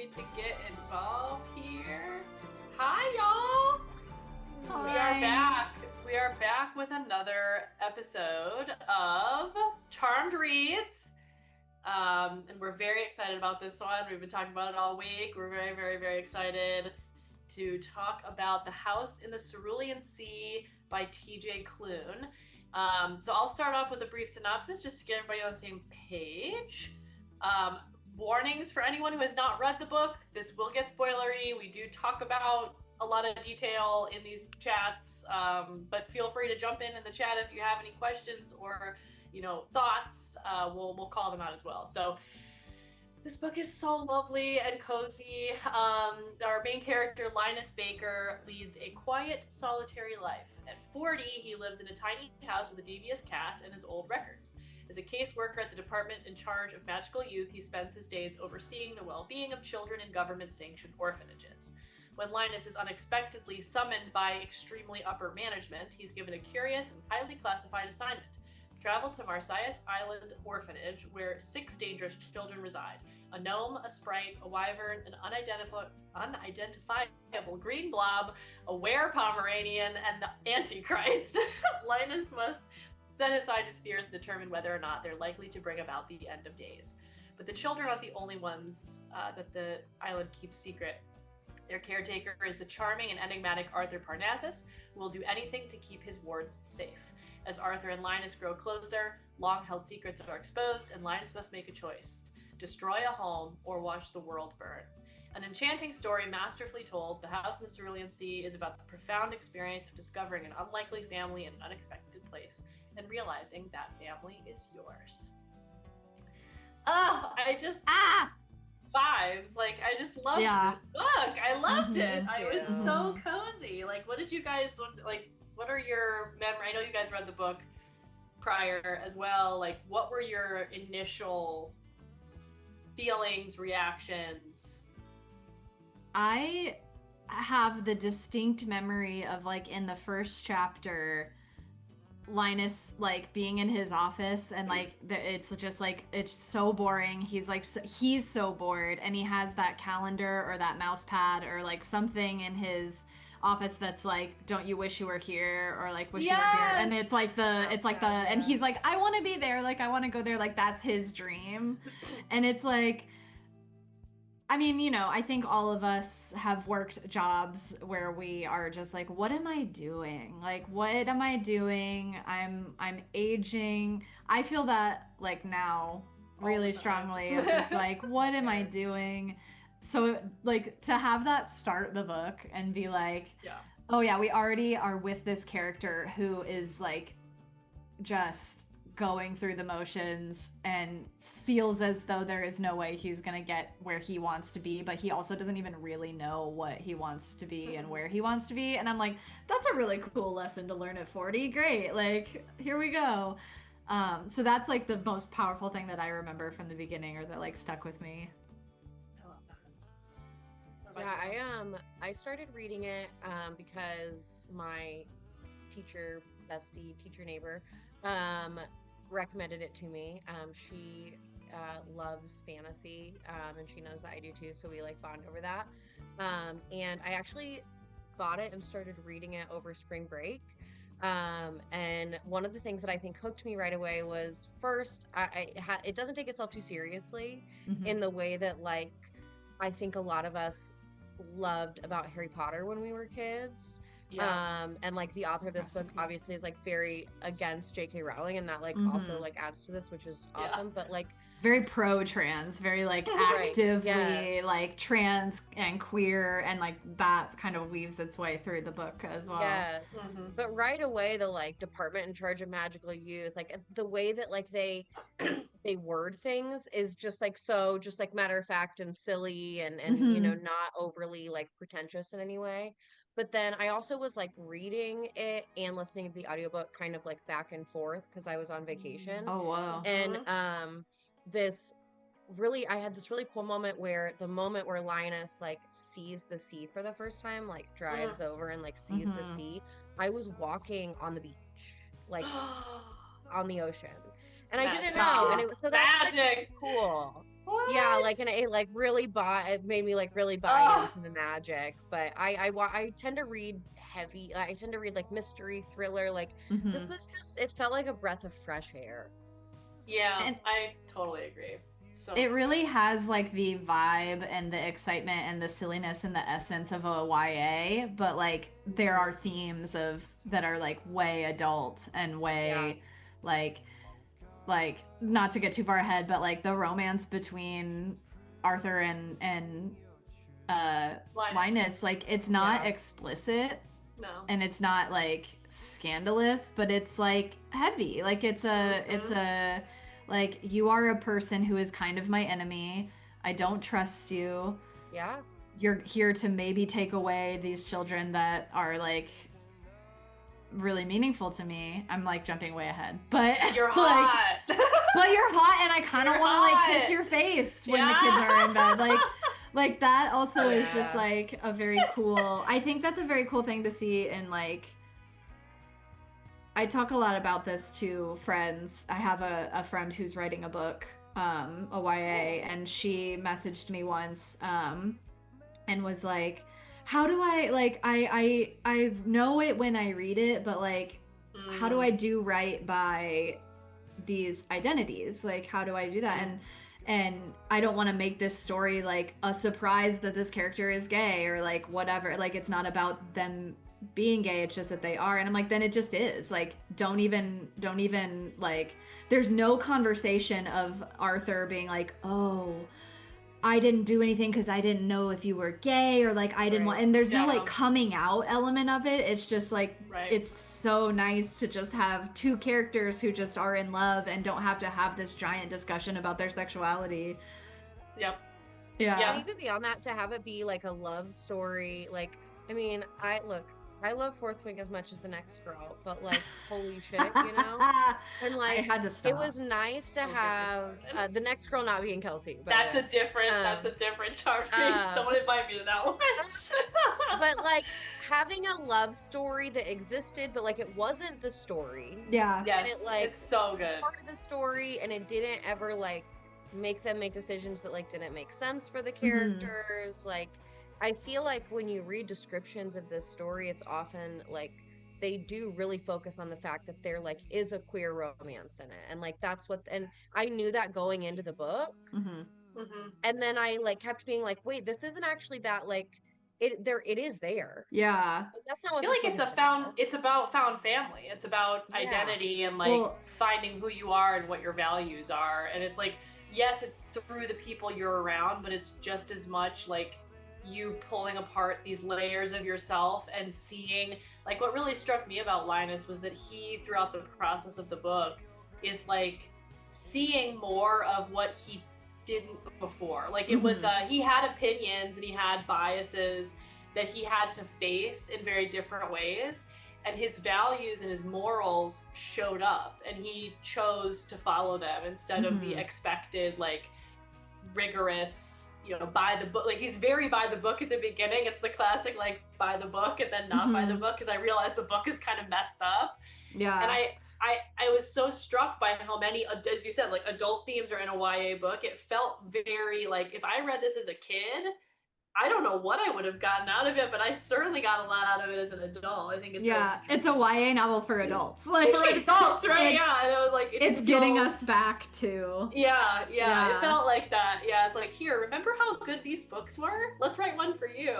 ready to get involved here? Hi, y'all! Hi. We are back. We are back with another episode of Charmed Reads. And we're very excited about this one. We've been talking about it all week. We're very, very, very excited to talk about The House in the Cerulean Sea by TJ Klune. So I'll start off with a brief synopsis just to get everybody on the same page. Warnings for anyone who has not read the book. This will get spoilery. We do talk about a lot of detail in these chats, but feel free to jump in the chat if you have any questions or thoughts. We'll call them out as well. So this book is so lovely and cozy. Our main character, Linus Baker, leads a quiet, solitary life. At 40, he lives in a tiny house with a devious cat and his old records. As a caseworker at the department in charge of magical youth, he spends his days overseeing the well-being of children in government-sanctioned orphanages. When Linus is unexpectedly summoned by extremely upper management, he's given a curious and highly classified assignment. Travel to Marsyas Island Orphanage, where 6 dangerous children reside. A gnome, a sprite, a wyvern, an unidentifiable green blob, a were-Pomeranian, and the Antichrist. Linus must set aside his fears and determine whether or not they're likely to bring about the end of days. But the children aren't the only ones that the island keeps secret. Their caretaker is the charming and enigmatic Arthur Parnassus, who will do anything to keep his wards safe. As Arthur and Linus grow closer, long-held secrets are exposed, and Linus must make a choice: destroy a home or watch the world burn. An enchanting story masterfully told, The House in the Cerulean Sea is about the profound experience of discovering an unlikely family in an unexpected place and realizing that family is yours. Vibes. Like, I just loved this book. I loved it. It was so cozy. Like, what did you guys, what are your memories? I know you guys read the book prior as well. Like, what were your initial feelings, reactions? I have the distinct memory of, like, in the first chapter, Linus, like, being in his office and, like, it's just, like, it's so boring. He's, like, he's so bored, and he has that calendar or that mouse pad or, like, something in his office that's like, don't you wish you were here, or like, wish you were here, and it's like and he's like, I want to be there, like, I want to go there, like, that's his dream. And it's like, I mean, I think all of us have worked jobs where we are just like, what am I doing? Like, what am I doing? I'm aging. I feel that, like, now really strongly of just like, what am I doing? So, like, to have that start the book and be like, oh yeah, we already are with this character who is, like, just going through the motions and feels as though there is no way he's gonna get where he wants to be, but he also doesn't even really know what he wants to be and where he wants to be. And I'm like, that's a really cool lesson to learn at 40. Great, like, here we go. So that's, like, the most powerful thing that I remember from the beginning, or that, like, stuck with me. Yeah, I started reading it because my teacher neighbor recommended it to me. She loves fantasy, and she knows that I do too, so we, like, bond over that. And I actually bought it and started reading it over spring break. And one of the things that I think hooked me right away was, first, it doesn't take itself too seriously in the way that, like, I think a lot of us loved about Harry Potter when we were kids. And, like, the author of this book obviously is, like, very against J.K. Rowling, and that, like, also, like, adds to this, which is awesome. But, like, very pro-trans, very, like, actively like trans and queer, and, like, that kind of weaves its way through the book as well. But right away, the, like, department in charge of magical youth, like, the way that, like, they word things is just, like, so just, like, matter of fact and silly and not overly, like, pretentious in any way. But then I also was, like, reading it and listening to the audiobook kind of, like, back and forth because I was on vacation. Oh, wow. And I had this really cool moment where Linus, like, sees the sea for the first time, like, drives over and, like, sees the sea. I was walking on the beach, like, on the ocean. And I didn't know. And it was, so that's, like, really cool. What? Yeah, like, and it made me like really buy into the magic. But I tend to read heavy. I tend to read like mystery, thriller. Like this was just, it felt like a breath of fresh air. Yeah, And I totally agree. So it really has like the vibe and the excitement and the silliness and the essence of a YA, but like there are themes of that are like way adult and way like not to get too far ahead, but like the romance between Arthur and Linus, like it's not explicit. No. And it's not like scandalous, but it's like heavy. Like it's a like you are a person who is kind of my enemy. I don't trust you. Yeah. You're here to maybe take away these children that are like really meaningful to me. I'm like jumping way ahead, but you're hot. But you're hot, and I kind of want to like kiss your face when the kids are in bed. Like that also is just like a very cool. I think that's a very cool thing to see in like. I talk a lot about this to friends. I have a friend who's writing a book, a YA, and she messaged me once, and was like, "How do I like? I know it when I read it, but like, how do I do right by these identities? Like, how do I do that?" And I don't want to make this story like a surprise that this character is gay or like whatever. Like, it's not about them being gay, it's just that they are. And I'm like, then it just is. Like, don't even like, there's no conversation of Arthur being like, oh, I didn't do anything because I didn't know if you were gay, or like I didn't want, and there's no like coming out element of it. It's just like it's so nice to just have two characters who just are in love and don't have to have this giant discussion about their sexuality. Yep. Yeah. And even beyond that, to have it be like a love story, like, I mean, I love Fourth Wing as much as the next girl, but like, holy shit, you know? And like, I had to stop. It was nice to have the next girl not being Kelsey. That's a different chart. Don't invite me to that one. But like, having a love story that existed, but like, it wasn't the story. Yeah. Yes, and it, like, it's so good. Part of the story, and it didn't ever like make them make decisions that like didn't make sense for the characters. Like, I feel like when you read descriptions of this story, it's often like they do really focus on the fact that there like is a queer romance in it, and like that's what. And I knew that going into the book, and then I like kept being like, wait, this isn't actually that like it is there. Yeah, but that's not what I feel like it's about found family. It's about identity and like finding who you are and what your values are. And it's like, yes, it's through the people you're around, but it's just as much like you pulling apart these layers of yourself and seeing, like, what really struck me about Linus was that he, throughout the process of the book, is like seeing more of what he didn't before. Like, it was he had opinions and he had biases that he had to face in very different ways, and his values and his morals showed up, and he chose to follow them instead of the expected, like, rigorous, you know, by the book. Like, he's very by the book at the beginning. It's the classic, like, by the book and then not by the book, because I realized the book is kind of messed up. Yeah. And I was so struck by how many, as you said, like, adult themes are in a YA book. It felt very, like, if I read this as a kid, I don't know what I would have gotten out of it, but I certainly got a lot out of it as an adult. I think it's really it's a YA novel for adults. Like, for adults, right? Yeah, and I was like, it's getting us back to. Yeah, it felt like that. Yeah, it's like, here, remember how good these books were? Let's write one for you.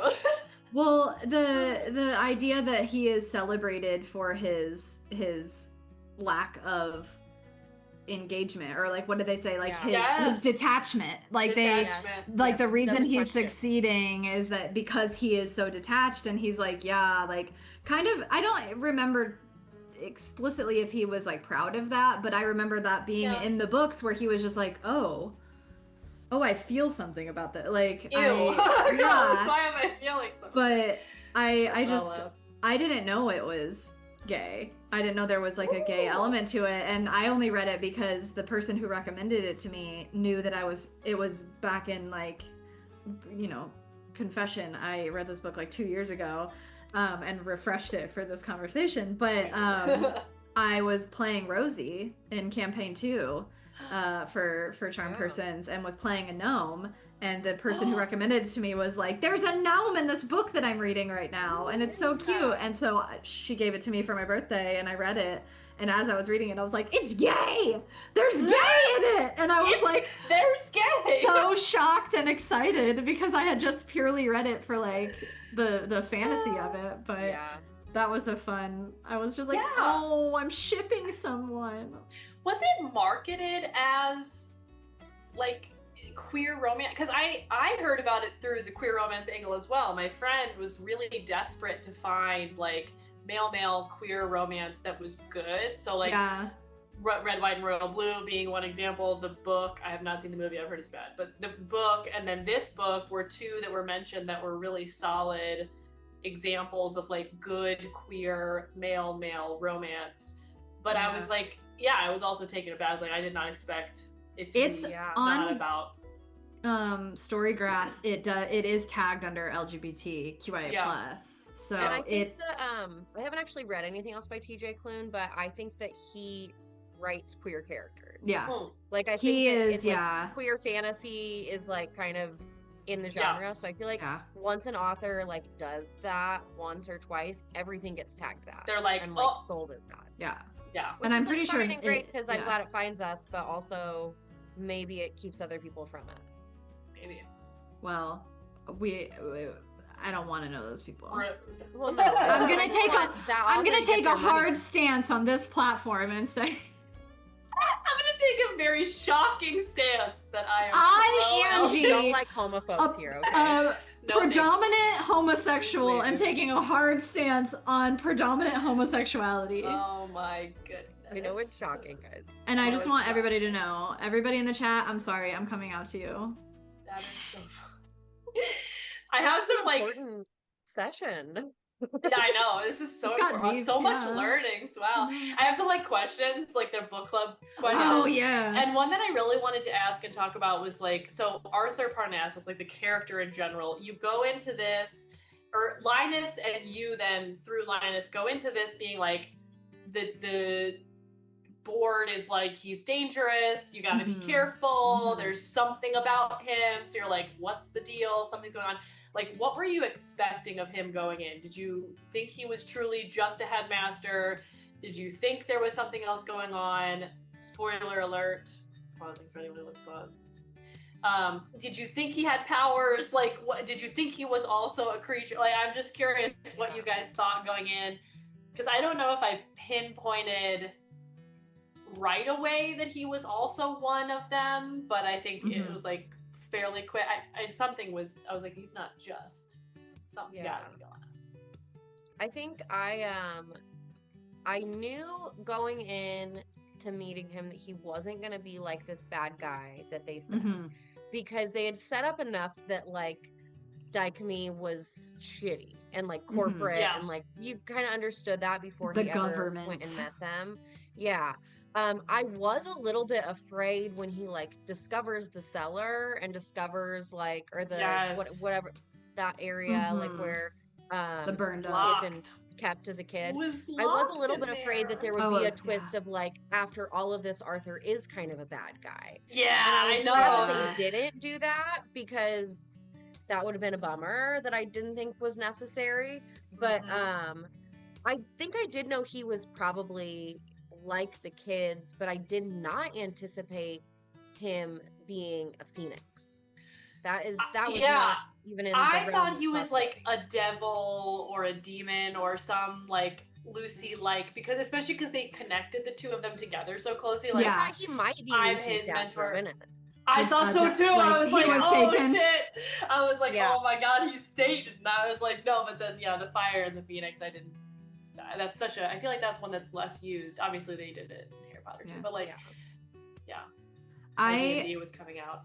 Well, the idea that he is celebrated for his lack of engagement, or like, what did they say, like his detachment, like the reason he's succeeding is that because he is so detached, and he's like, like, kind of, I don't remember explicitly if he was like proud of that, but I remember that being in the books where he was just like, oh, I feel something about that, like, ew. Why am I feeling something? But I didn't know it was gay. I didn't know there was like a gay element to it, and I only read it because the person who recommended it to me knew that it was back in, like, you know, confession, I read this book like 2 years ago, and refreshed it for this conversation, but I was playing Rosie in campaign 2, for charm Yeah. persons and was playing a gnome, and the person who recommended it to me was like, there's a gnome in this book that I'm reading right now, and it's so cute. And so she gave it to me for my birthday, and I read it, and as I was reading it I was like, it's gay, there's gay in it, and I was like, there's gay, so shocked and excited because I had just purely read it for like the fantasy of it, but Yeah. that was a fun, I was just like, Yeah. oh, I'm shipping someone. Was it marketed as like queer romance? Because I heard about it through the queer romance angle as well. My friend was really desperate to find like male queer romance that was good. So like Yeah. Red, White, and Royal Blue being one example. The book, I have not seen the movie, I've heard it's bad, but the book and then this book were two that were mentioned that were really solid examples of like good queer male romance. But Yeah. I was like, yeah, I was also taken aback. I was like, I did not expect it to It's be on not about Storygraph. It is tagged under LGBTQIA+. Yeah. So And I think that I haven't actually read anything else by TJ Klune, but I think that he writes queer characters. yeah, Like I think he that is. it's, like, Yeah, queer fantasy is like kind of in the Yeah. genre. So I feel like yeah. once an author like does that once or twice, everything gets tagged that. They're like, and like oh. sold as that. Yeah. Yeah. Which And I'm is, pretty like, sure fine and great it- because I'm yeah. glad it finds us, but also maybe it keeps other people from it. Maybe. Well, I don't want to know those people. Well, no, I'm gonna I just take want that I'm author gonna to get take their a money hard back. stance on this platform and say I'm gonna take a very shocking stance that I am I, pro Angie, We don't like homophobes here, okay? No predominant thanks. homosexual Please. and taking a hard stance on predominant homosexuality. Oh my goodness. I know it's shocking, guys. And I Oh, just it's want shocking. everybody to know, everybody in the chat, I'm sorry, I'm coming out to you. That is so funny. I have some like Important session. yeah, I know. This is so It's got important. deep, So much yeah. learnings. Wow. Mhm. I have some like questions, like their book club questions. Oh yeah. And one that I really wanted to ask and talk about was like, so Arthur Parnassus, like the character in general, you go into this, or Linus and you then through Linus go into this being like, the board is like, he's dangerous, you gotta Mhm. be careful, Mhm. there's something about him, so you're like, what's the deal? Something's going on. Like, what were you expecting of him going in? Did you think he was truly just a headmaster? Did you think there was something else going on? Spoiler alert. Pausing for anyone who wants to pause. Did you think he had powers? Like, what did you think he was also a creature? Like, I'm just curious what you guys thought going in, because I don't know if I pinpointed right away that he was also one of them, but I think it Mhm. was like fairly quick. I was like, he's not just, something's gotta be going on. I think I knew going in to meeting him that he wasn't gonna be like this bad guy that they said, Mhm. because they had set up enough that like Daikami was shitty and like corporate Yeah. and like you kind of understood that before The he ever government. went and met them. Yeah. I was a little bit afraid when he like discovers the cellar and discovers like, or the Yes. whatever that area like Mhm. where The burned up. he had been Locked. kept as a kid. Was I was a locked little in bit afraid that there would Oh, be a yeah. twist of like after all of this Arthur is kind of a bad guy. Yeah, And I was know. glad that they didn't do that because that would have been a bummer that I didn't think was necessary. But Mhm. I think I did know he was probably like the kids, but I did not anticipate him being a phoenix. That was Yeah. not even in the I realm thought of he was like a possibilities. devil or a demon or some like Lucy like, because especially because they connected the two of them together so closely. Like, Yeah. I thought he might be I'm Lucy's his dad for a mentor. minute. I thought so too. Like, I was he like, was oh Satan. shit. I was like, Yeah. oh my god, he's Satan. And I was like, no, but then yeah, the fire and the phoenix, I didn't. That's such a. I feel like that's one that's less used. Obviously, they did it in Harry Potter too, Yeah. but like, Yeah. when I D&D was coming out.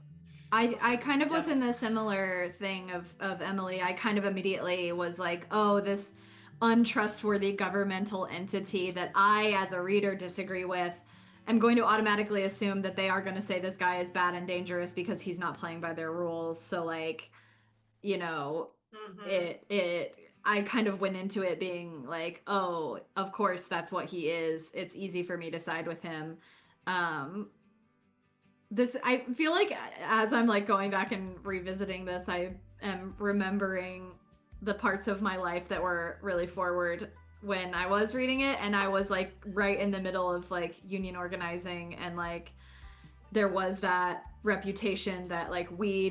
I kind of was in the similar thing of Emily. I kind of immediately was like, oh, this untrustworthy governmental entity that I, as a reader, disagree with. I'm going to automatically assume that they are going to say this guy is bad and dangerous because he's not playing by their rules. So like, you know, Mhm. I kind of went into it being like, oh, of course that's what he is. It's easy for me to side with him. this, I feel like as I'm like going back and revisiting this, I am remembering the parts of my life that were really forward when I was reading it, and I was like right in the middle of like union organizing, and like there was that reputation that like we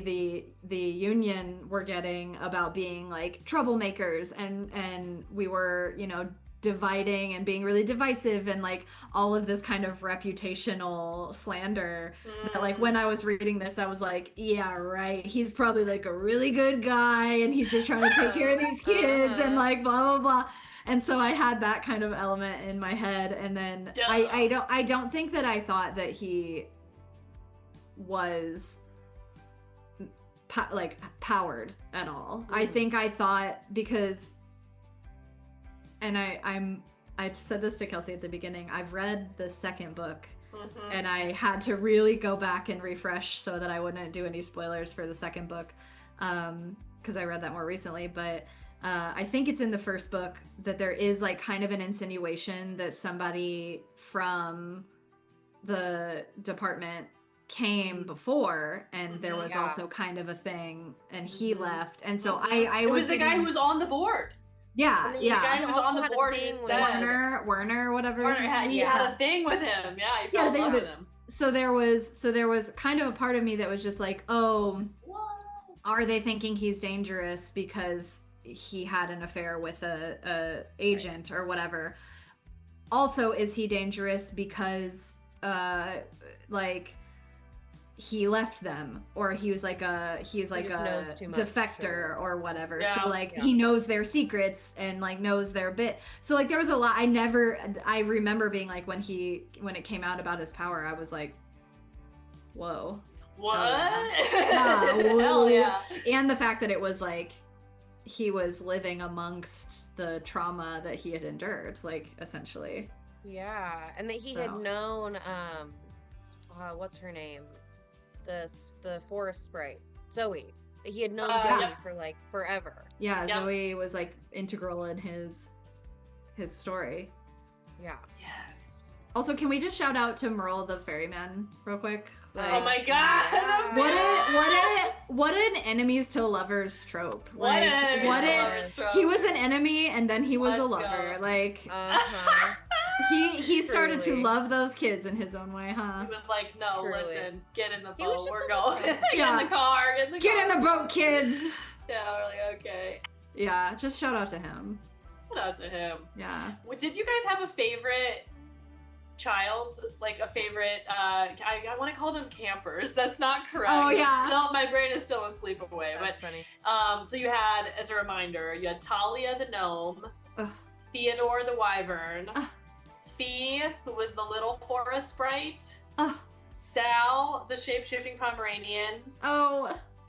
the union were getting about being like troublemakers, and we were, you know, dividing and being really divisive, and like all of this kind of reputational slander that like when I was reading this I was like, yeah, right, he's probably like a really good guy and he's just trying to take care of these kids and like blah blah blah. And so I had that kind of element in my head, and then I don't think that I thought that he was like powered at all. I think I thought, because, and I said this to Kelsey at the beginning, I've read the second book and I had to really go back and refresh so that I wouldn't do any spoilers for the second book, because I read that more recently. But I think it's in the first book that there is like kind of an insinuation that somebody from the department came before, and there was also kind of a thing, and he left, and so I was the guy who was on the board. Yeah, The guy who was on the board Werner, whatever. He had a thing with him. Yeah, he fell in love with him. So there was kind of a part of me that was just like, oh, are they thinking he's dangerous because he had an affair with a agent or whatever? Also, is he dangerous because like he left them, or he's like a defector or whatever. So like he knows their secrets and like knows their bit. So like there was a lot. I remember being like, when it came out about his power, I was like, whoa, what? Hell yeah. And the fact that it was like he was living amongst the trauma that he had endured, like essentially. Yeah, and that he had known what's her name? The forest sprite, Zoe. He had known Zoe for like forever. Yeah, Zoe was like integral in his story. Yeah. Yes. Also, can we just shout out to Merle the ferryman real quick? Like, oh my god! Yeah. What an enemies to lovers trope. Like, he was an enemy and then he was a lover. Go. Like he started to love those kids in his own way, huh? He was like, no, listen, get in the boat, we're going. Get in the car, get in the boat, kids. Yeah, we're like, okay. Yeah, just shout out to him. Shout out to him. Yeah. Did you guys have a favorite child, like a favorite I want to call them campers? That's not correct. Oh yeah. My brain is still in sleepaway. That's funny. So you had, as a reminder, you had Talia the gnome, Theodore the wyvern, Fee, who was the little forest sprite, Sal, the shape-shifting Pomeranian,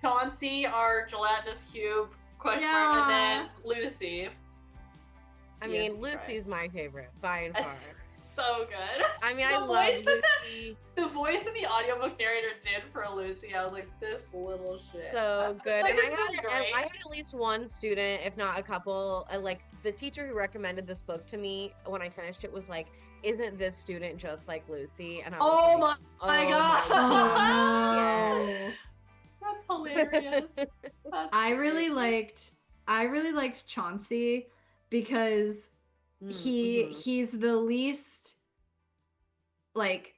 Chauncey, our gelatinous cube, question mark, and then Lucy. I mean, Lucy's my favorite, by and far. So good. I mean, I love Lucy. The voice that the audiobook narrator did for Lucy, I was like, this little shit. So good. And I had at least one student, if not a couple, like the teacher who recommended this book to me when I finished it was like, isn't this student just like Lucy? And I was my god. Oh, yes. That's hilarious. I really liked Chauncey because he's the least, like,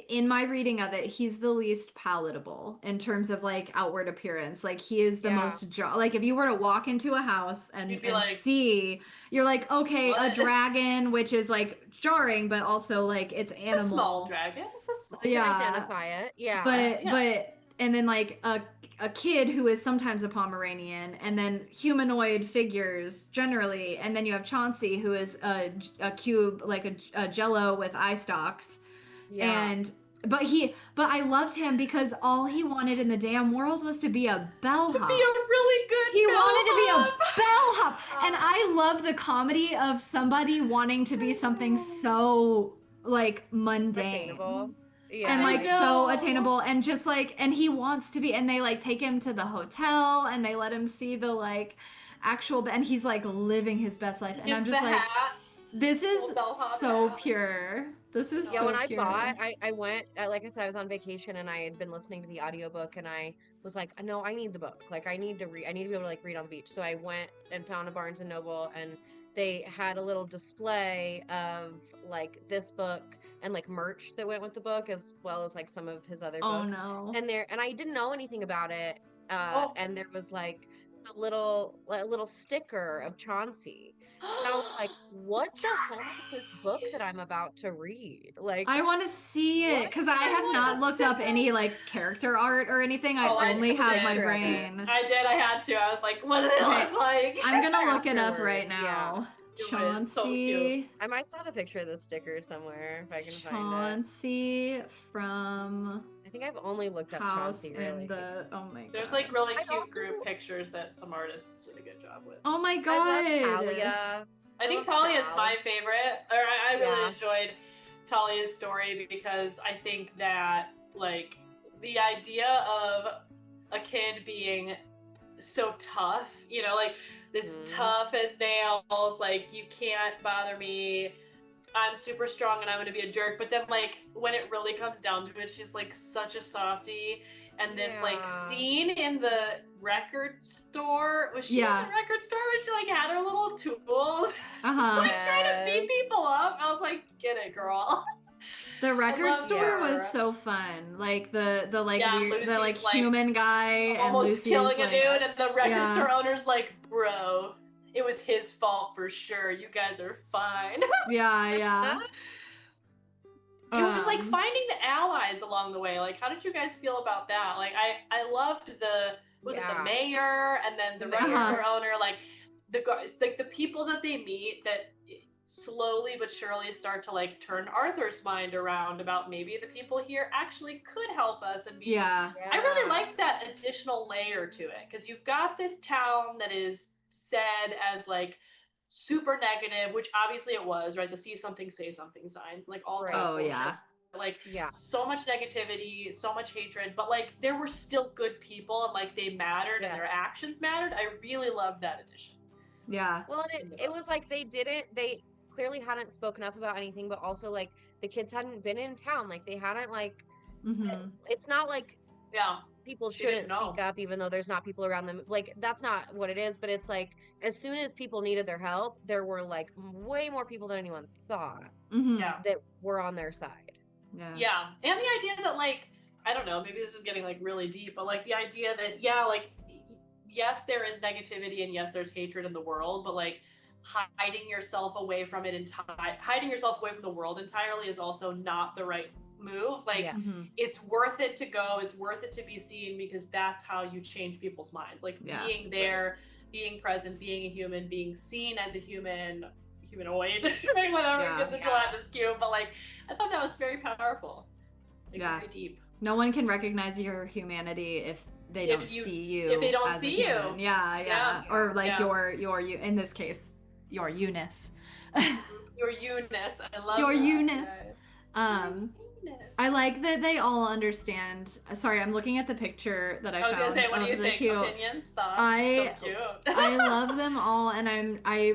in my reading of it, he's the least palatable in terms of like outward appearance. Like he is the most like if you were to walk into a house and see, you're like, okay, what? A dragon, which is like jarring, but also like it's animal. It's a small dragon. It's a small. You can identify it. Yeah. But and then like a kid who is sometimes a Pomeranian, and then humanoid figures generally, and then you have Chauncey who is a cube, like a jello with eye stalks. Yeah. But I loved him because all he wanted in the damn world was to be a bellhop. To be a really good He wanted to be a bellhop. And I love the comedy of somebody wanting to be something so like mundane. Attainable. Yeah. And like so attainable, and just like, and he wants to be, and they like take him to the hotel and they let him see the like actual, and he's like living his best life, and I'm just like, This is Little bellhop so hat. pure. This is Yeah, so when I pure. bought, I went, like I said, I was on vacation and I had been listening to the audiobook and I was like, no, I need the book. Like, I need to read, I need to be able to like read on the beach. So I went and found a Barnes and Noble and they had a little display of like this book and like merch that went with the book as well as like some of his other Oh books. no. And I didn't know anything about it. Oh. And there was like a little sticker of Chauncey. And I was like, what the hell is this book that I'm about to read? Like, I want to see it because I have want not that looked up sticker. any like character art or anything. I Oh, I only have did. my Picture of it. brain. I did. I had to. I was like, what do they Okay, look like? I'm gonna look it up Afterwards, right yeah. now. Do it. It's so cute. Chauncey. I might still have a picture of the sticker somewhere if I can find it. Chauncey from I think I've only looked up House Chauncey, in really. the. Oh my god. There's like really I cute also- group pictures that some artists did a good job with. Oh my I god. love Talia. I think love Talia is Sal. my favorite. Or I really Yeah. enjoyed Talia's story because I think that like the idea of a kid being so tough, you know, like this Mhm. tough as nails, like you can't bother me. I'm super strong and I'm gonna be a jerk. But then like when it really comes down to it, she's like such a softie. And this like Yeah. scene in the record store, was she Yeah. in the record store when she like had her little tools? Uh-huh. Like trying to beat people up. I was like, get it, girl. The record love store her. was so fun. Like the like Yeah, weird, the like Lucy's, like, human guy and Almost Lucy's killing a like, dude, and the record Yeah. store owner's like, bro, it was his fault for sure. You guys are fine. Yeah, yeah. It was like Um, finding the allies along the way. Like, how did you guys feel about that? Like, I loved it the Yeah. mayor and then the record Uh-huh. store owner, like the people that they meet that slowly but surely start to like turn Arthur's mind around about maybe the people here actually could help us and be yeah. I really liked that additional layer to it because you've got this town that is said as like super negative, which obviously it was, right? The see something, say something signs, like all Right. that Oh bullshit. yeah. Like Yeah. so much negativity, so much hatred, but like there were still good people and like they mattered and their Yes. actions mattered. I really loved that addition. Yeah. Well, and it was like they clearly hadn't spoken up about anything, but also like the kids hadn't been in town. Like they hadn't like, Mm-hmm. it's not like Yeah. people They didn't shouldn't know. speak up even though there's not people around them. Like that's not what it is, but it's like as soon as people needed their help, there were like way more people than anyone thought Mm-hmm. Yeah. that were on their side. Yeah. Yeah. And the idea that like, I don't know, maybe this is getting like really deep, but like the idea that, yeah, like, yes, there is negativity and yes, there's hatred in the world, but like hiding yourself away from it hiding yourself away from the world entirely is also not the right move. Like, Yeah. Mm-hmm. it's worth it to go, it's worth it to be seen because that's how you change people's minds. Like Yeah. being there, being present, being a human, being seen as a humanoid, right? Whatever, Yeah. get the gelatinous cube, but like, I thought that was very powerful. Like, Yeah. very deep. No one can recognize your humanity if they If don't you- see you. if they don't as a see you. human. Yeah, yeah. Yeah. Or like Yeah. your you in this case, your Eunice. Your Eunice, I love Your that. Eunice. Yes. Um, Eunice. I like that they all understand. Sorry, I'm looking at the picture that I was found gonna say, what do of you the think? cute. Opinions, thoughts? I- So cute. I love them all, and I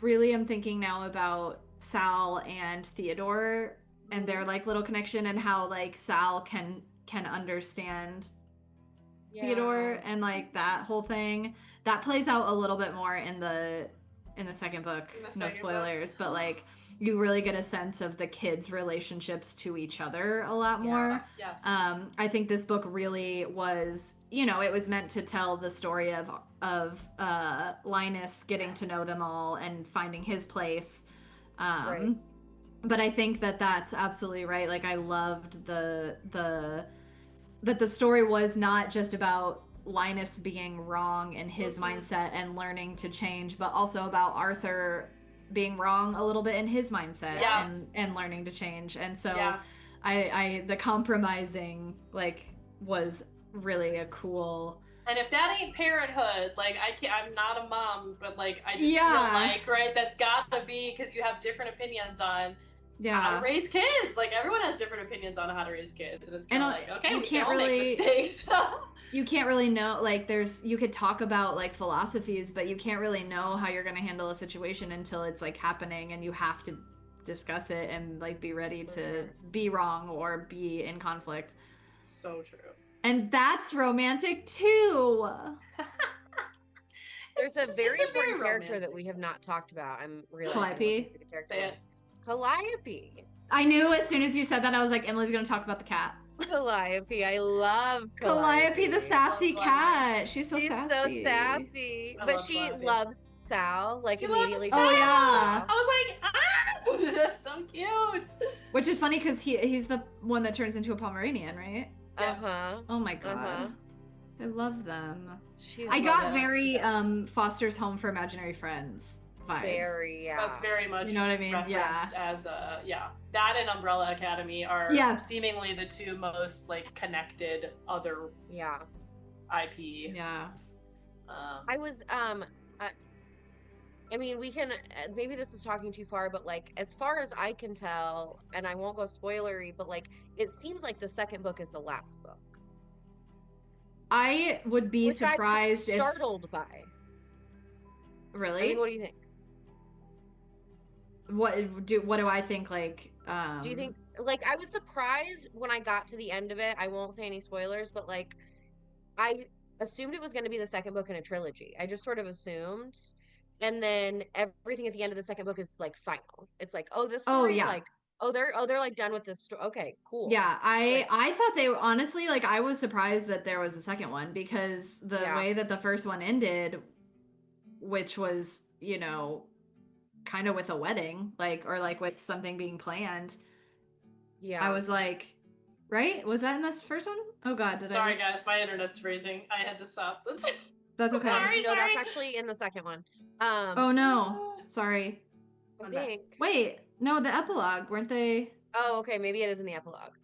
really am thinking now about Sal and Theodore and their like little connection and how like Sal can understand Theodore and like that whole thing that plays out a little bit more in the second book. In the No second book. spoilers, but like you really get a sense of the kids' relationships to each other a lot more. Yes. I think this book really was, it was meant to tell the story of Linus getting to know them all and finding his place. Right. But I think that that's absolutely right. Like I loved that the story was not just about Linus being wrong in his mindset and learning to change, but also about Arthur being wrong a little bit in his mindset Yeah. and learning to change. And so Yeah. I the compromising like was really a cool. And if that ain't parenthood, like I'm not a mom, but like I just Yeah. feel like, right, that's got to be because you have different opinions on how to raise kids. Like everyone has different opinions on how to raise kids, and it's kind of like, okay, we can all make mistakes. You can't really know, like you could talk about like philosophies, but you can't really know how you're going to handle a situation until it's like happening, and you have to discuss it and like be ready to be wrong or be in conflict. So true. And that's romantic too. There's a very important character that we have not talked about. I'm realizing the character. Say it. Calliope. I knew as soon as you said that, I was like, Emily's going to talk about the cat. Calliope. I love Calliope, the sassy cat. She's so sassy. So sassy. But she loves Sal, like immediately. Oh yeah. I was like, ah, that's so cute. Which is funny because he's the one that turns into a Pomeranian, right? Uh-huh. Oh my god. I love them. She's I got very Foster's Home for Imaginary Friends vibes. Very, yeah. That's very much, you know what I mean? Referenced as that and Umbrella Academy are seemingly the two most like connected other IP. Yeah. I was I mean, we can, maybe this is talking too far, but like, as far as I can tell, and I won't go spoilery, but like, it seems like the second book is the last book. I would be surprised if... startled by. Really? I mean, what do you think? What do I think, like, Do you think, like, I was surprised when I got to the end of it, I won't say any spoilers, but like, I assumed it was going to be the second book in a trilogy. I just sort of assumed. And then everything at the end of the second book is like final. It's like, oh, this story's like, they're like done with this story. Okay, cool. Yeah, I thought they were, honestly, like, I was surprised that there was a second one because the way that the first one ended, which was, you know, kind of with a wedding, like, or like with something being planned. Yeah. I was like, right? Was that in this first one? Oh God, Sorry guys, my internet's freezing. I had to stop. That's okay. Sorry. That's actually in the second one. Oh no, sorry. I think. Wait, no, the epilogue, weren't they? Oh, okay, maybe it is in the epilogue.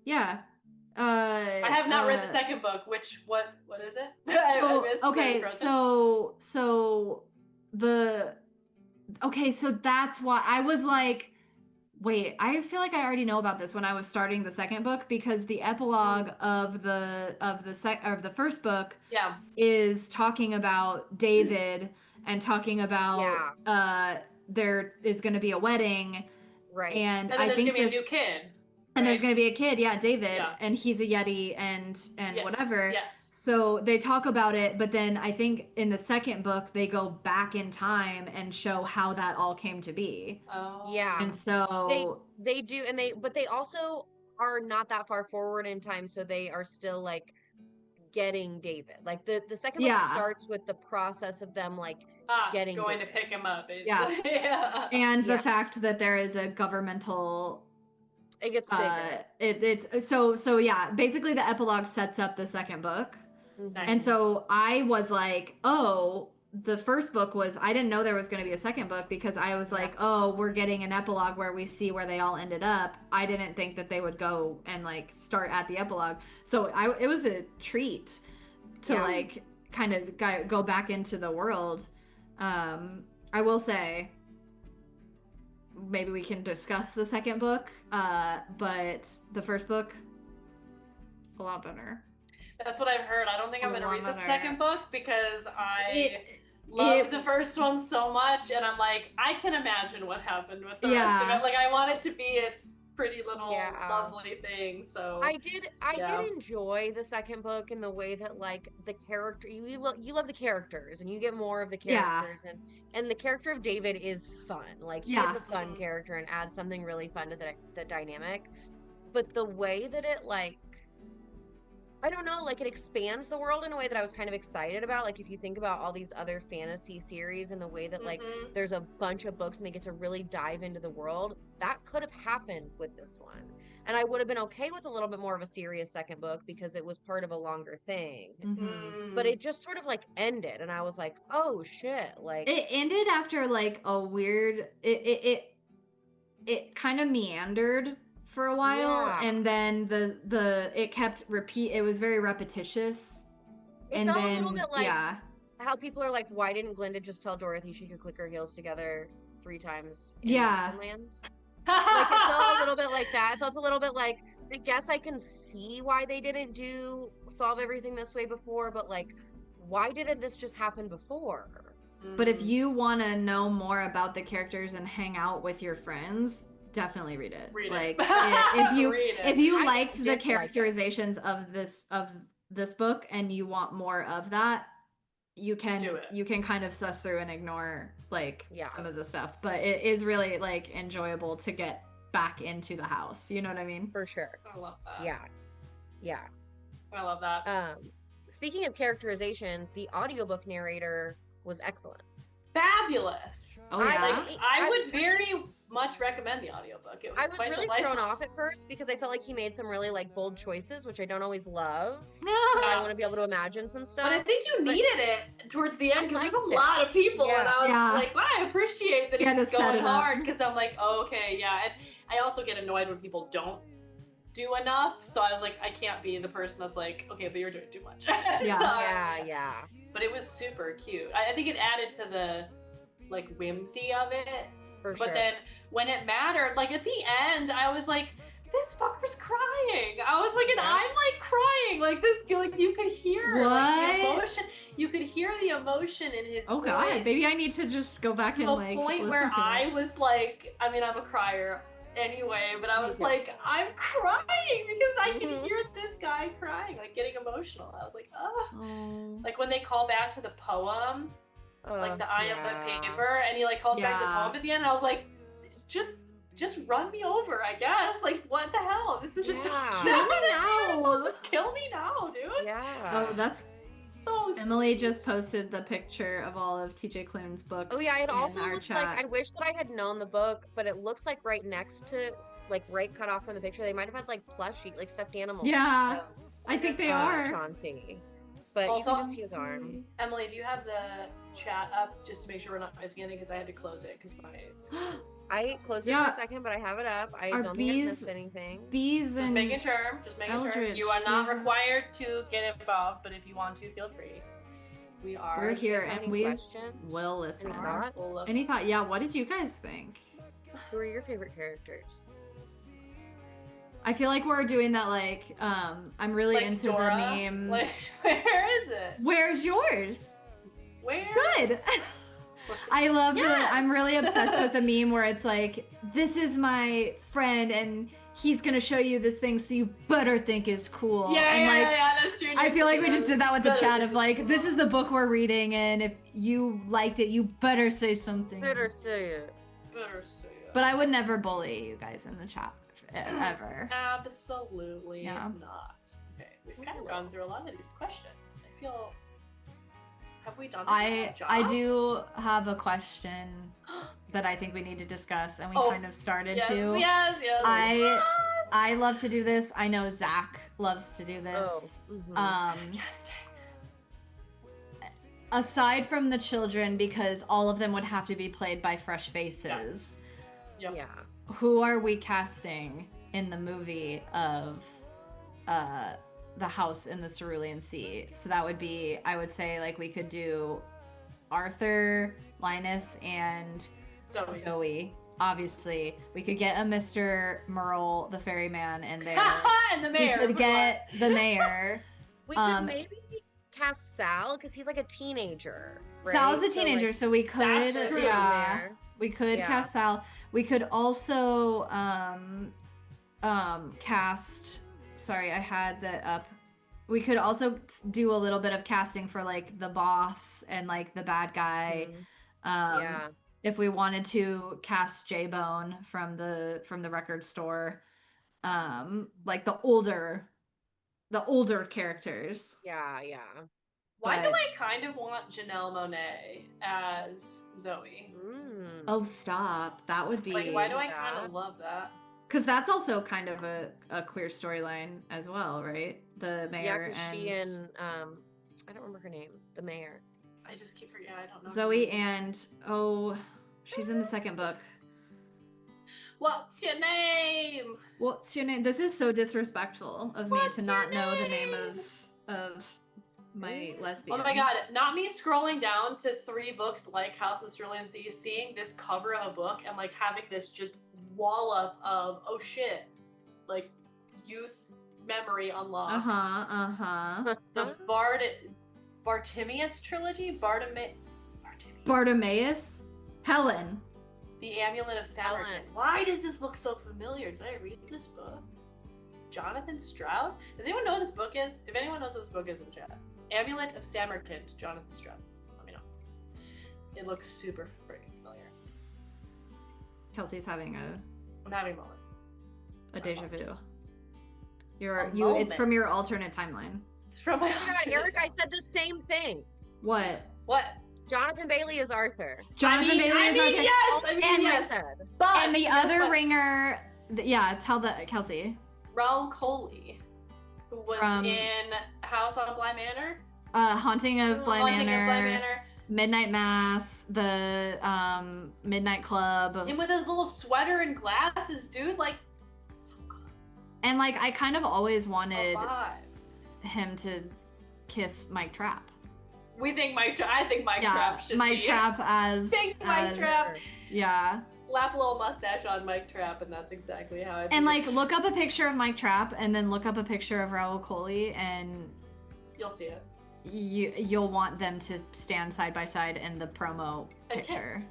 Yeah. I have not read the second book. What is it? So that's why I was like, wait, I feel like I already know about this when I was starting the second book, because the epilogue of the first book is talking about David and talking about there is going to be a wedding, right? And I think there's going to be a new kid. And there's going to be a kid, David, and he's a Yeti and whatever. Yes. So they talk about it, but then I think in the second book they go back in time and show how that all came to be. Oh. Yeah. And so they do, but they also are not that far forward in time, so they are still like getting David. Like the second book starts with the process of them like getting going David. To pick him up, basically. Yeah. And the fact that there is a governmental. It gets bigger. It's so yeah, basically the epilogue sets up the second book. Nice. And so I was like, oh, the first book was, I didn't know there was going to be a second book, because I was like, oh, we're getting an epilogue where we see where they all ended up. I didn't think that they would go and like start at the epilogue. So it was a treat to like kind of go back into the world. I will say, maybe we can discuss the second book, but the first book, a lot better. That's what I've heard. I don't think I'm going to read the second book because I loved the first one so much, and I'm like, I can imagine what happened with the rest of it. Like, I want it to be its pretty little lovely thing. So I did enjoy the second book in the way that like the character, you love the characters and you get more of the characters, and the character of David is fun. Like he is a fun character and adds something really fun to the dynamic. But the way that it like, I don't know, like it expands the world in a way that I was kind of excited about. Like if you think about all these other fantasy series and the way that like there's a bunch of books and they get to really dive into the world, that could have happened with this one. And I would have been okay with a little bit more of a serious second book because it was part of a longer thing. But it just sort of like ended and I was like, oh shit. Like it ended after like a weird, it kind of meandered for a while, and then it kept it was very repetitious. It felt a little bit like how people are like, why didn't Glinda just tell Dorothy she could click her heels together 3 times in Yeah. Land? Like, it felt a little bit like that. It felt a little bit like, I guess I can see why they didn't solve everything this way before, but like, why didn't this just happen before? But if you want to know more about the characters and hang out with your friends, definitely read it. Read it. Like if you Read it. if you I liked the dislike it. characterizations of this book and you want more of that, you Do can it. you can kind of suss through and ignore like Yeah. some of the stuff. But it is really like enjoyable to get back into the house. You know what I mean? For sure. I love that. Yeah. I love that. Speaking of characterizations, the audiobook narrator was excellent. Fabulous. Oh yeah. I would very much recommend the audiobook. It was I was quite really delightful. thrown off at first because I felt like he made some really like bold choices, which I don't always love. No. I want to be able to imagine some stuff. But I think you needed it towards the end because I there's a liked it. lot of people, and Yeah. I was Yeah. like, wow, I appreciate that You had he's to set going it up. hard because I'm like, oh, okay, yeah. And I also get annoyed when people don't do enough, so I was like, I can't be the person that's like, okay, but you're doing too much. Yeah. Yeah. But it was super cute. I think it added to the like whimsy of it. For But sure. then when it mattered, like at the end, I was like, this fucker's crying. I was like, and Yeah. I'm like crying. Like this, like you could hear like, the What? emotion. You could hear the emotion in his Oh voice. god, maybe I need to just go back to and a like point listen where to I it. was like, I mean, I'm a crier anyway, but I Me was too. like, I'm crying because I can Mhm. hear this guy crying, like getting emotional. I was like, oh. Oh. Like when they call back to the poem, like the eye of the paper, and he like calls back to the Yeah. poem at the end. I was like, just run me over, I guess. Like what the hell? This is just Yeah. so Kill me now. beautiful. Just kill me now, dude. Yeah. Oh, that's So Emily sweet. just posted the picture of all of TJ Klune's books. Oh yeah, it in also our looks chat. like, I wish that I had known the book, but it looks like right next to, like right cut off from the picture, they might have had like plushie, like stuffed animals. Yeah, of, I think they are. Chauncey. But Also, you can just see his arm. Emily, do you have the chat up just to make sure we're not missing anything? Because I had to close it because my I closed it Yeah. for a second, but I have it up. I Are don't think I bees- missed anything. Bees just and making sure. Just making sure. Eldritch, You are not yeah. required to get involved, but if you want to, feel free. We are. We're here Do you guys have and any we questions? will listen. Any thoughts? We'll look. Any thought? Yeah, what did you guys think? Who are your favorite characters? I feel like we're doing that like I'm really Like into Dora? the meme. Like, where is it? Where's yours? Where? Good. I love Yes! I'm really obsessed with the meme where it's like, this is my friend and he's gonna show you this thing, so you better think it's cool. Yeah, and like yeah, that's your. I feel like we just did that with the Better chat think of it's like, cool. this is the book we're reading, and if you liked it, you better say something. Better say it. Better say it. But I would never bully you guys in the chat ever. Absolutely Yeah. not. Okay, we've kind of gone through a lot of these questions. I feel. Have we done? a good job? I do have a question that I think we need to discuss, and we Oh, kind of started Yes, to. yes, yes. I- I love to do this. I know Zach loves to do this. Oh. Mhm. Yes. Aside from the children, because all of them would have to be played by fresh faces, Yep. Yeah. who are we casting in the movie of the house in the Cerulean Sea? So that would be, I would say, like, we could do Arthur, Linus, and Zoe. Zoe. Obviously, we could get a Mr. Merle, the ferryman, in there. And the mayor. We could get the mayor. We Um, could maybe cast Sal because he's like a teenager. Right? Sal's a So, teenager, like, so we could, That's true. yeah, there. we could Yeah. cast Sal. We could also cast. Sorry, I had that up. We could also do a little bit of casting for like the boss and like the bad guy. Mhm. Yeah. If we wanted to cast J-Bone from the record store, like the older characters. Yeah. Yeah. Why do but- I kind of want Janelle Monáe as Zoe? Mm. Oh, stop! That would be. Like, why do I that. kind of love that? Because that's also kind of a queer storyline as well, right? The Yeah, mayor because and she and I don't remember her name. The mayor. I just keep forgetting. I don't know. Zoe and she's in the second book. What's your name? What's your name? This is so disrespectful of me What's to your not know the name name? of my Oh lesbian. my god, not me scrolling down to 3 books like House of the Cerulean Sea, seeing this cover of a book and like having this just wallop of, oh shit, like youth memory unlocked. The Bartimaeus trilogy? Bartimaeus? Helen. The Amulet of Samarkand. Why does this look so familiar? Did I read this book? Jonathan Stroud? Does anyone know what this book is? If anyone knows what this book is in the chat. Amulet of Samarkand, Jonathan Stroud. Let me know. It looks super freaking familiar. Kelsey's having I'm having a moment. a deja vu. Moment. It's from your alternate timeline. It's from my Eric, I said the same thing. What? What? Jonathan Bailey is Arthur. Jonathan Bailey is Arthur. Yes! And yes! But And the other ringer, tell Kelsey. Raoul Coley, who was From- in House on Bly Manor. Haunting of Bly Haunting Manor. of Bly Manor. Midnight Mass, the Midnight Club. And with his little sweater and glasses, dude, like, so good. And like I kind of always wanted Alive. him to kiss Mike Trapp. I think Mike Trapp should Mike be. Trapp as Mike Trapp. Yeah. Slap a little mustache on Mike Trapp, and that's exactly how I And like look up a picture of Mike Trapp and then look up a picture of Raoul Coley and you'll see it. you'll want them to stand side by side in the promo And picture. kiss.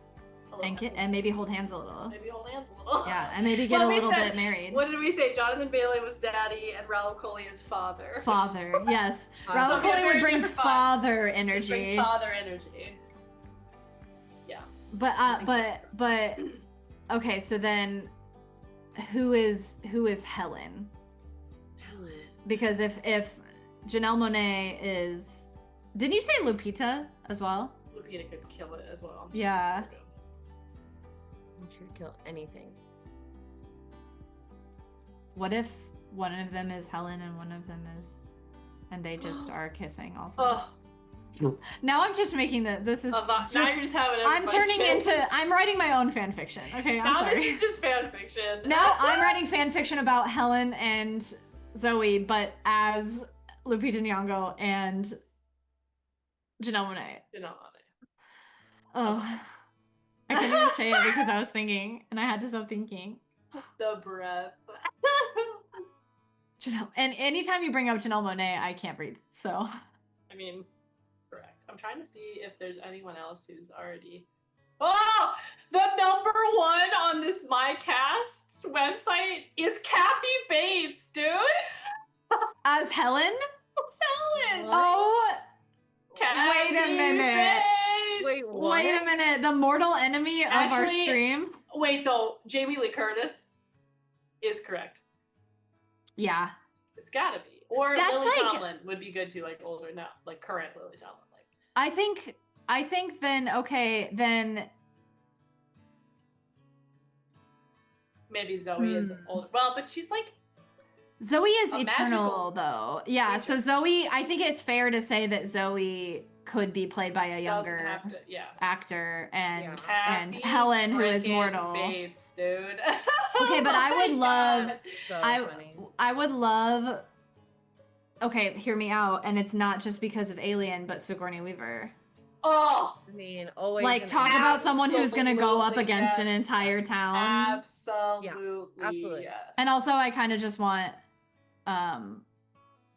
A little. And maybe hold hands a little. Maybe hold hands a little. Yeah, and maybe get a little bit married. What did we say? Jonathan Bailey was daddy and Raoul Coley is father. Father, yes. Father. Raoul They'll be a Coley would very bring different vibe. father Bring energy. father energy. Yeah. But okay, so then who is Helen? Helen. Because if Janelle Monáe is, didn't you say Lupita as well? Lupita could kill it as well. Yeah. So good. she would kill anything. What if one of them is Helen and one of them is, and they just are kissing also? Oh, Now I'm just making this is now just, you're just having I'm everybody turning kiss. into, I'm writing my own fan fiction. Okay, I'm Now sorry. this is just fan fiction. Now I'm writing fan fiction about Helen and Zoe, but as Lupita Nyong'o and Janelle Monáe. You know, Oh, I couldn't even say it because I was thinking, and I had to stop thinking. the breath. Janelle, and anytime you bring up Janelle Monáe, I can't breathe. So I mean, correct. I'm trying to see if there's anyone else who's already. Oh, the number 1 on this MyCast website is Kathy Bates, dude. as Helen, It's Helen. What? oh, Kathy wait a minute. Bates. Wait, what? wait a minute, the mortal enemy of our Actually- stream. Wait, though, Jamie Lee Curtis is correct. Yeah, It's gotta be. Or That's Lily like- Tomlin would be good too, like older now, like current Lily Tomlin. Like I think then maybe Zoe is older. Well, but she's like Zoe is A eternal magical though. Yeah, so creature. Zoe, I think it's fair to say that Zoe could be played by a doesn't younger have to, yeah. actor and Yeah. and Kathy Helen who is frickin' mortal. Bates, dude. Okay, but I would Oh my love- God. So I funny. I would love. Okay, hear me out, and it's not just because of Alien, but Sigourney Weaver. Oh, I mean, always. Like and talk about someone who's gonna go up Absolutely, against an yes. entire town. absolutely, absolutely. yes. And also, I kind of just want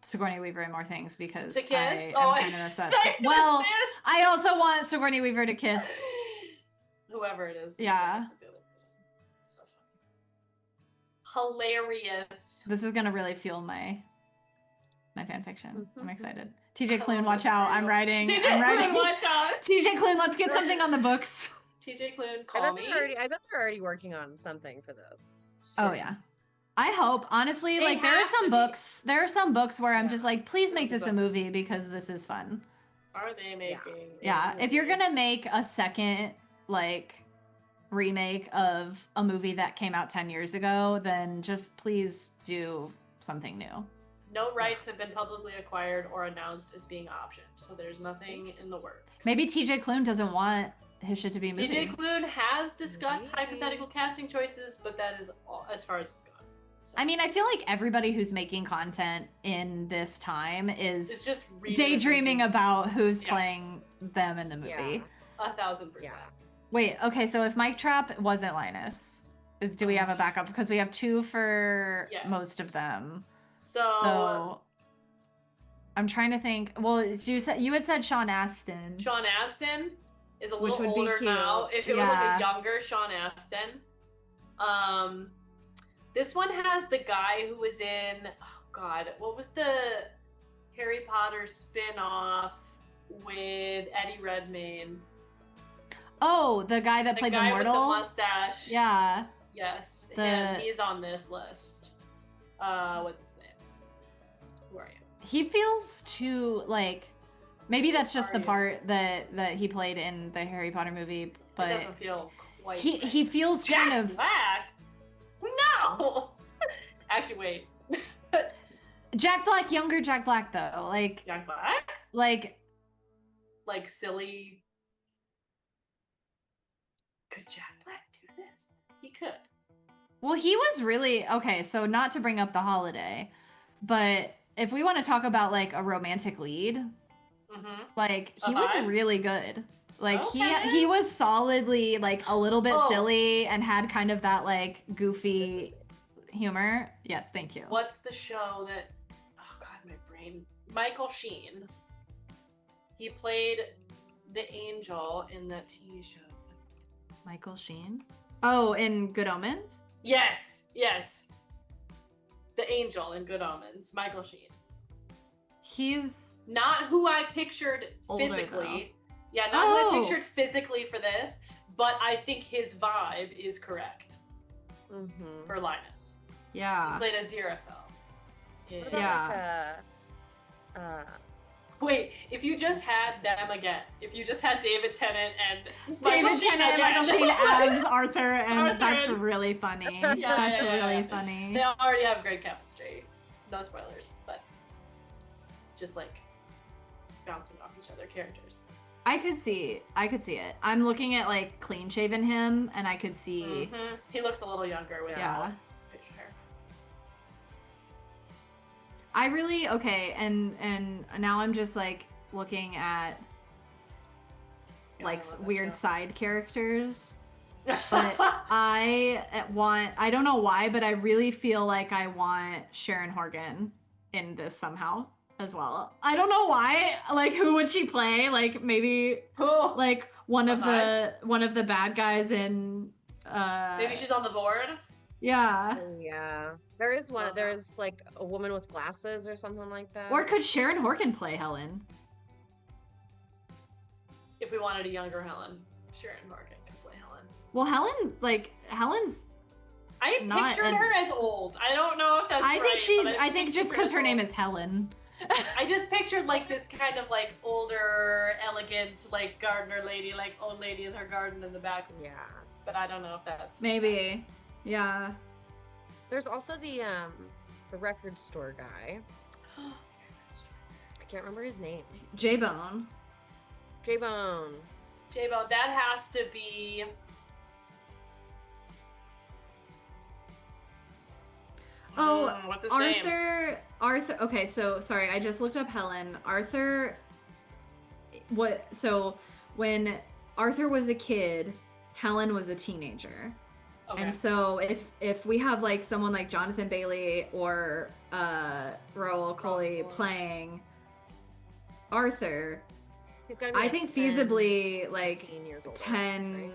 Sigourney Weaver in more things because To kiss? I Oh, am kind of obsessed. I Well, understand. I also want Sigourney Weaver to kiss. Whoever it is. Yeah. This is the other person. So funny. Hilarious. This is gonna really fuel my fan fiction. I'm excited. TJ I Klune, love watch this out! for I'm you. writing. TJ I'm Klune, writing. watch out. TJ Klune, let's get something on the books. TJ Klune, I call bet me. I bet they're already working on something for this. Oh yeah. I hope, honestly, They like there are have to some be. books. There are some books where I'm Yeah. just like, please make this a Exactly. movie because this is fun. Are they making? a Yeah, if you're movie? gonna make a second like remake of a movie that came out 10 years ago, then just please do something new. No rights have been publicly acquired or announced as being optioned, so there's nothing in the works. Maybe TJ Klune doesn't want his shit to be a movie. TJ Klune has discussed Maybe. hypothetical casting choices, but that is all, as far as it's gone. So I mean, I feel like everybody who's making content in this time it's is just daydreaming about who's Yeah. playing them in the movie. Yeah. 1,000%. Yeah. Wait, okay, so if Mike Trap wasn't Linus, do we have a backup? Because we have 2 for most of Yes. them. So I'm trying to think. Well, you had said Sean Astin. Sean Astin is a Which little would be older cute. now. If it was like Yeah. a younger Sean Astin. This one has the guy who was in, oh God, what was the Harry Potter spin-off with Eddie Redmayne? Oh, the guy that The played guy the mortal? with the mustache. Yeah. Yes, The- and he's on this list. What's his name? Who are you? He feels too like maybe that's just the Are you? part that he played in the Harry Potter movie, It but doesn't feel quite he right. he feels Jack kind of Black? No! Actually, wait. Jack Black, younger Jack Black though. Jack Black? Like Like silly. Could Jack Black do this? He could. well, he was really okay, so not to bring up the holiday, but if we want to talk about like a romantic lead, Mm-hmm. like A he was vibe? really good. Like Okay. he was solidly like a little bit Oh. silly and had kind of that like goofy humor. Yes, thank you. What's the show that? Oh God, my brain. Michael Sheen. He played the angel in that TV show. Michael Sheen? Oh, in Good Omens? Yes, yes. The angel in Good Omens. Michael Sheen. He's Not who I pictured Older, physically. Yeah, not who I Oh. pictured physically for this, but I think his vibe is correct Mm-hmm. for Linus. He yeah. played Aziraphale. What about Yeah. like Wait, if you just had them again, if you just had David Tennant and David Michael Sheen Tennant and again, Michael Sheen as Arthur, and Arthur that's and- really funny. Yeah, That's yeah, really yeah. funny. They already have great chemistry. No spoilers, but just like bouncing off each other characters. I could see it. I'm looking at like clean shaven him, and I could see. Mhm. He looks a little younger with Yeah. facial hair. I really okay, and now I'm just like looking at Yeah, like I love that weird show. side characters. But I don't know why, but I really feel like I want Sharon Horgan in this somehow as well. I don't know why. Like, who would she play? Like, maybe Cool. like one of A the bad guys in Maybe she's on the board. yeah. oh yeah, there is one. Uh-huh. There is like a woman with glasses or something like that. Or could Sharon Horgan play Helen? If we wanted a younger Helen, Sharon Horgan could play Helen. Well, Helen's I Not pictured an- her as old. I don't know if that's I right. think she's but I think just pictured because as her name old. is Helen. I just pictured like this kind of like older, elegant, like gardener lady, like old lady in her garden in the back. Yeah. But I don't know if that's Maybe. Yeah. There's also the record store guy. I can't remember his name. J-Bone. J-Bone. J-Bo, that has to be. Oh, what's his name? Arthur. Okay, so sorry, I just looked up Helen. Arthur. So when Arthur was a kid, Helen was a teenager. Okay. And so if we have like someone like Jonathan Bailey or Raoul Coley playing Arthur, He's gotta be I like think 10, feasibly like 15 years old. 10,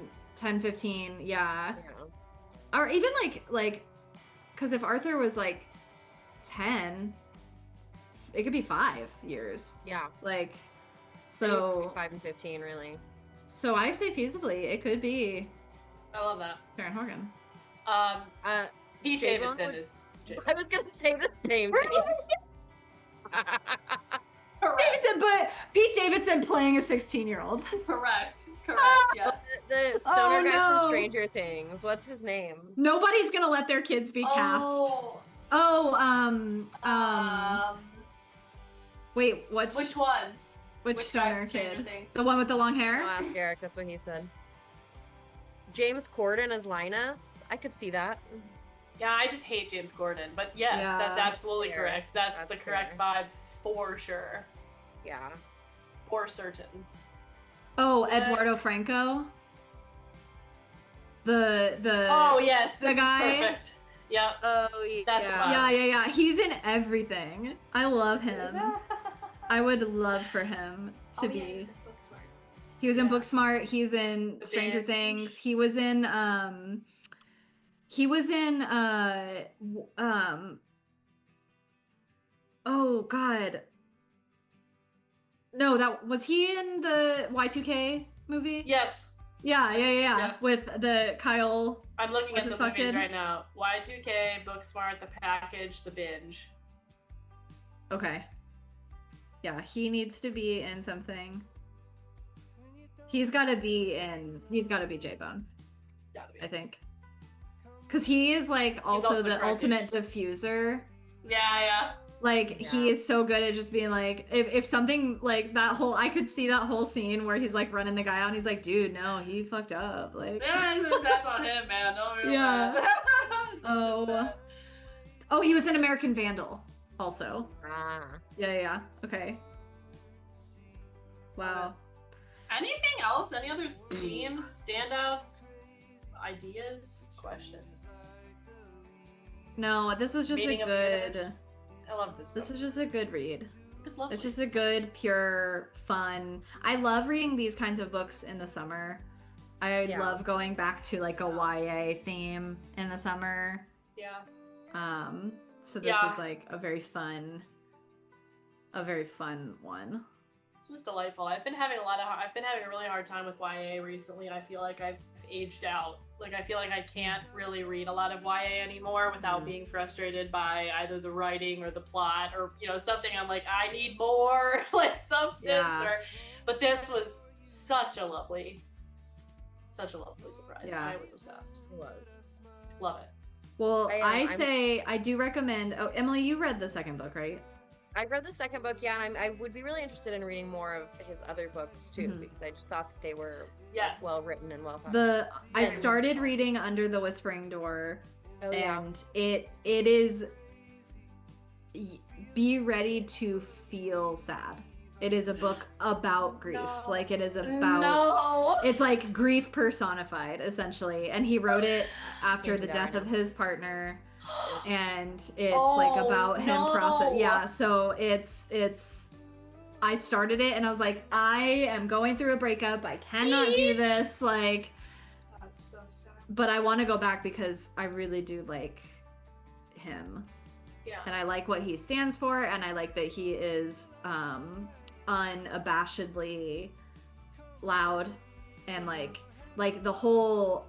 15, yeah. Yeah. Or even like because if Arthur was like 10, it could be 5 years. Yeah. Like, Maybe so 5 and 15, really. so I say feasibly it could be I love that. Sharon Horgan. Pete J-Bone Davidson would- is. J-Bone. I was gonna say the same thing. Correct. Davidson, but Pete Davidson playing a 16-year-old. Correct. Correct. Yes. The Oh, stoner guy no. from Stranger Things. What's his name? Nobody's gonna let their kids be cast. Oh. Wait, which Which one? which guy stoner from Stranger kid? Things? The one with the long I'll hair? ask Eric. That's what he said. James Corden as Linus. I could see that. Yeah, I just hate James Gordon. But yes, Yeah. that's absolutely Fair. correct. That's the correct fair. vibe for sure. Yeah. For certain. Oh, Eduardo Franco. The Oh yes, this the guy. is perfect. Yep. Oh yeah. That's Yeah. He's in everything. I love him. I would love for him to be. He was in Booksmart. He was in Booksmart. He's in The Stranger Binge. Things. He was in oh god. No, that was he in the Y2K movie? Yes. Yeah. Yes. With the Kyle. I'm looking What's at his the movies fucking- right now. Y2K, Booksmart, The Package, The Binge. Okay. Yeah, he needs to be in something. He's gotta be J-Bone, Gotta be. I think. Cause he is like also also the the correct ultimate age. diffuser. Yeah. Like Yeah. he is so good at just being like, if something like that whole, I could see that whole scene where he's like running the guy out and he's like, dude, no, he fucked up. Like, That's on him, man. Don't feel Yeah. bad. oh, he was in American Vandal also. Ah. Yeah. Okay. Wow. Anything else? Any other themes, standouts, ideas, questions? No, this was just Meaning a of the good. universe. I love this book. This is just a good read. It's lovely. It's just a good, pure, fun. I love reading these kinds of books in the summer. I Yeah. love going back to like a YA theme in the summer. Yeah. So this Yeah. is like a very fun one. This was delightful. I've been having a really hard time with YA recently. I feel like I've aged out. Like I feel like I can't really read a lot of YA anymore without being frustrated by either the writing or the plot or something. I'm like, I need more like substance. Yeah. But this was such a lovely surprise. Yeah. I was obsessed. It was. Love it. Well, I'm- I do recommend. Oh, Emily, you read the second book, right? I read the second book, yeah, and I would be really interested in reading more of his other books too, Mhm. because I just thought that they were Yes. well written and well thought. I And- started reading Under the Whispering Door. Oh yeah. And it is, be ready to feel sad. It is a book about grief. No. Like it is about No. it's like grief personified essentially, and he wrote it after Can't the do death that. of his partner, and it's Oh, like about him no. process. Yeah, so it's I started it and I was like, I am going through a breakup. I cannot do Each. this. Like, That's so sad. but I want to go back because I really do like him. Yeah. And I like what he stands for, and I like that he is unabashedly loud, and like the whole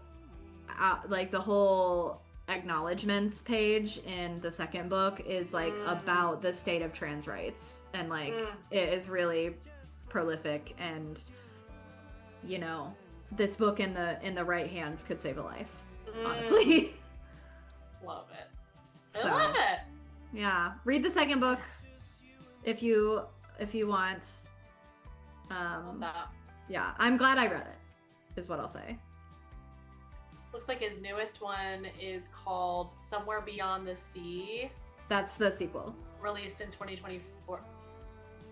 acknowledgments page in the second book is like about the state of trans rights, and like it is really prolific, and this book in the right hands could save a life, honestly. Love it. So, I love it. yeah, read the second book if you want. Love that. Yeah, I'm glad I read it, is what I'll say. Looks like his newest one is called Somewhere Beyond the Sea, That's the sequel. released in 2024.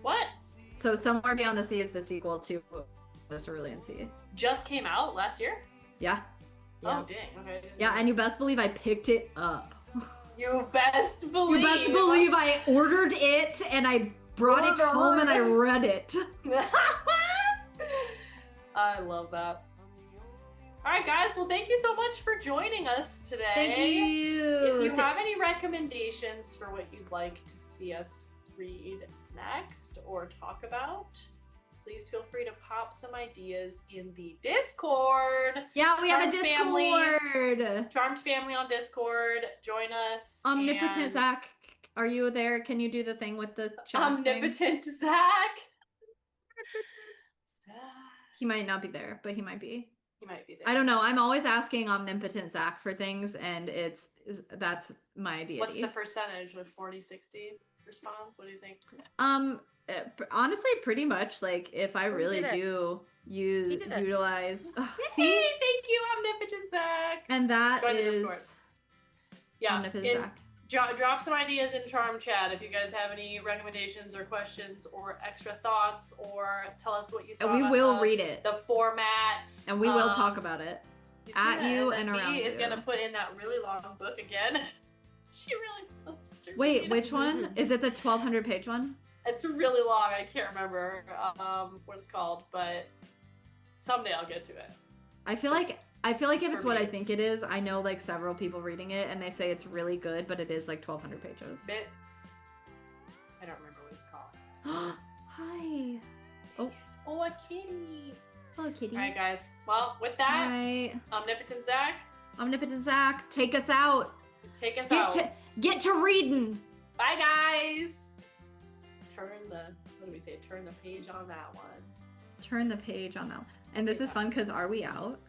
What? So Somewhere Beyond the Sea is the sequel to the Cerulean Sea. Just came out last year? Yeah. Yeah. Oh, dang. Okay. Yeah, and you best believe I picked it up. You best believe. You best believe I ordered it and I brought it home and I read it. I love that. All right, guys. Well, thank you so much for joining us today. Thank you. If you have any recommendations for what you'd like to see us read next or talk about, please feel free to pop some ideas in the Discord. Yeah, we have a Charmed family. Discord. Charmed family on Discord. Join us. Omnipotent and- Zach, are you there? Can you do the thing with the chat thing? Omnipotent Zach. Zach. He might not be there, but he might be. He might be there. I don't know. I'm always asking Omnipotent Zach for things, and that's my deity. What's the percentage with 40-60 response? What do you think? Honestly, pretty much. Like, if I really did it. do He did it. utilize, Hey, see, thank you, Omnipotent Zach. and that Join the is Discord. Yeah. Omnipotent Zach. Drop some ideas in Charm Chat if you guys have any recommendations or questions or extra thoughts, or tell us what you thought. And we will read it. The format. And we will talk about it. At you and around you. is gonna put in that really long book again. She really wants to Wait, read. which one? Is it the 1,200 page one? It's really long. I can't remember what it's called, but someday I'll get to it. I feel like if it's For what me. I think it is, I know like several people reading it and they say it's really good, but it is like 1,200 pages. I don't remember what it's called. Hi. Oh. Oh, a kitty. Hello, kitty. All right, guys. Well, with that, All right. Omnipotent Zach, Omnipotent Zach, take us out. take us out. Get to reading. Bye, guys. What do we say? Turn the page on that one. Turn the page on that one. And this is fun because are we out?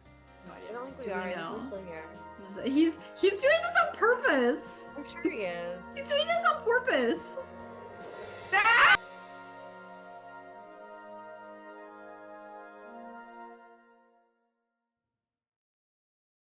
No I idea. don't think we Do we are. I think know? we're still here. He's doing this on purpose. I'm sure he is. He's doing this on purpose. Ah!